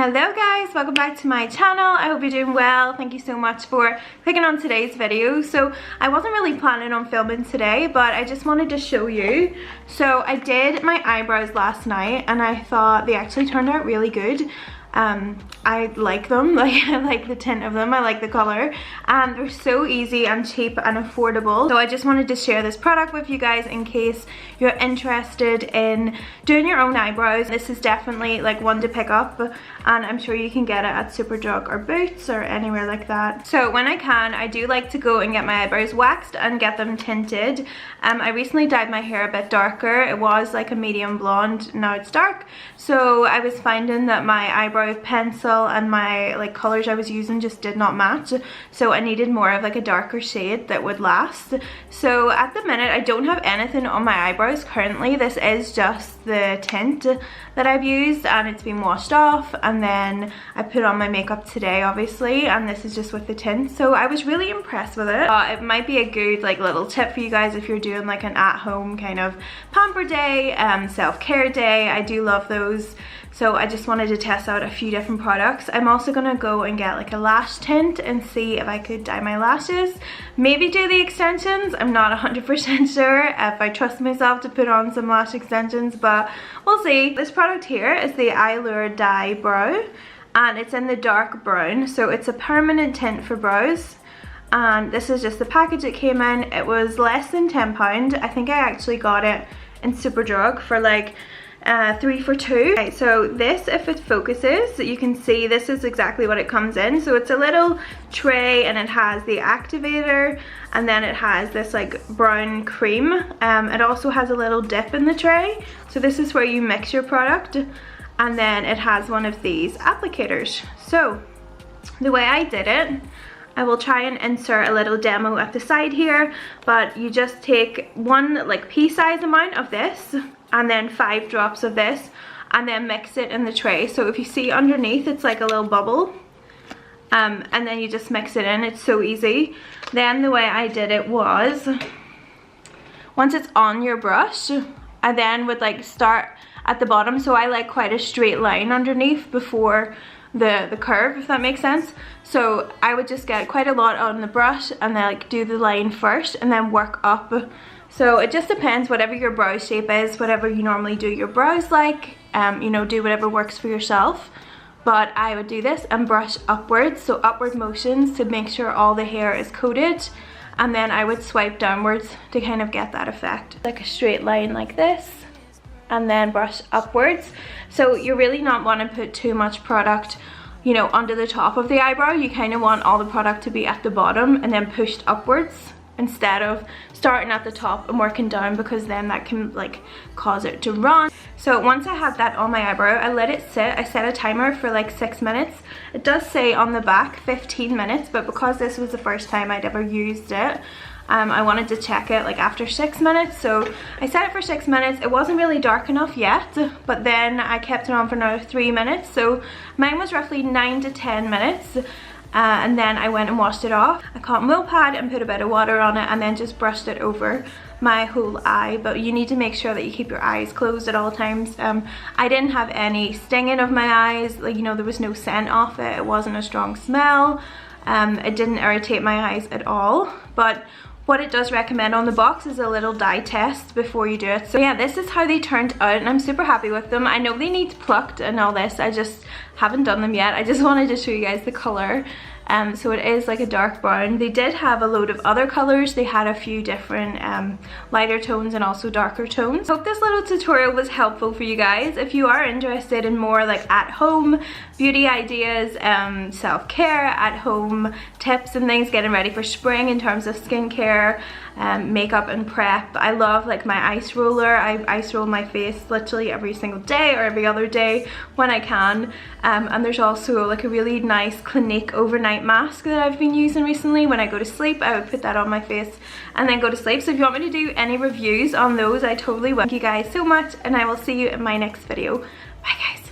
Hello guys, welcome back to my channel. I hope you're doing well. Thank you so much for clicking on today's video. So I wasn't really planning on filming today, but I just wanted to show you. So I did my eyebrows last night and I thought they actually turned out really good. I like them, like I like the tint of them, I like the color, and they're so easy and cheap and affordable. So I just wanted to share this product with you guys in case you're interested in doing your own eyebrows. This is definitely like one to pick up, and I'm sure you can get it at Superdrug or Boots or anywhere like that. So when I can, I do like to go and get my eyebrows waxed and get them tinted. I recently dyed my hair a bit darker. It was like a medium blonde, now it's dark. So I was finding that my eyebrow pencil and my like colors I was using just did not match, so I needed more of like a darker shade that would last. So at the minute I don't have anything on my eyebrows currently. This is just the tint that I've used and it's been washed off, and then I put on my makeup today obviously, and this is just with the tint. So I was really impressed with it. It might be a good like little tip for you guys if you're doing like an at-home kind of pamper day, self-care day. I do love those. So I just wanted to test out a few different products. I'm also gonna go and get like a lash tint and see if I could dye my lashes. Maybe do the extensions. I'm not 100% sure if I trust myself to put on some lash extensions, but we'll see. This product here is the Eylure Dybrow and it's in the dark brown. So it's a permanent tint for brows. And this is just the package it came in. It was less than £10. I think I actually got it in Superdrug for like 3 for 2. Okay, so this, if it focuses, you can see this is exactly what it comes in. So it's a little tray and it has the activator, and then it has this like brown cream. It also has a little dip in the tray. So this is where you mix your product, and then it has one of these applicators. So the way I did it, I will try and insert a little demo at the side here, but you just take one like pea-sized amount of this and then 5 drops of this and then mix it in the tray. So if you see underneath, it's like a little bubble, and then you just mix it in. It's so easy. Then the way I did it was, once it's on your brush, I then would like start at the bottom. So I like quite a straight line underneath before the curve, if that makes sense. So I would just get quite a lot on the brush and then like do the line first and then work up. So it just depends, whatever your brow shape is, whatever you normally do your brows like, you know, do whatever works for yourself. But I would do this and brush upwards, so upward motions to make sure all the hair is coated, and then I would swipe downwards to kind of get that effect. Like a straight line like this, and then brush upwards. So you really not want to put too much product, you know, under the top of the eyebrow. You kind of want all the product to be at the bottom and then pushed upwards, instead of starting at the top and working down, because then that can like cause it to run. So once I had that on my eyebrow, I let it sit. I set a timer for like 6 minutes. It does say on the back 15 minutes, but because this was the first time I'd ever used it, I wanted to check it like after 6 minutes. So I set it for 6 minutes. It wasn't really dark enough yet, but then I kept it on for another 3 minutes. So mine was roughly 9 to 10 minutes. And then I went and washed it off. I cotton wool pad and put a bit of water on it and then just brushed it over my whole eye. But you need to make sure that you keep your eyes closed at all times. I didn't have any stinging of my eyes, like, you know, there was no scent off it. It wasn't a strong smell. It didn't irritate my eyes at all. But what it does recommend on the box is a little dye test before you do it. So yeah, this is how they turned out and I'm super happy with them. I know they need plucked and all this, I just haven't done them yet. I just wanted to show you guys the color. So it is like a dark brown. They did have a load of other colors. They had a few different lighter tones and also darker tones. Hope this little tutorial was helpful for you guys. If you are interested in more like at home beauty ideas, self-care, at home tips and things, getting ready for spring in terms of skincare, makeup and prep. I love like my ice roller. I ice roll my face literally every single day or every other day when I can. And there's also like a really nice Clinique overnight mask that I've been using recently. When I go to sleep, I would put that on my face and then go to sleep. So if you want me to do any reviews on those, I totally will. Thank you guys so much, and I will see you in my next video. Bye guys.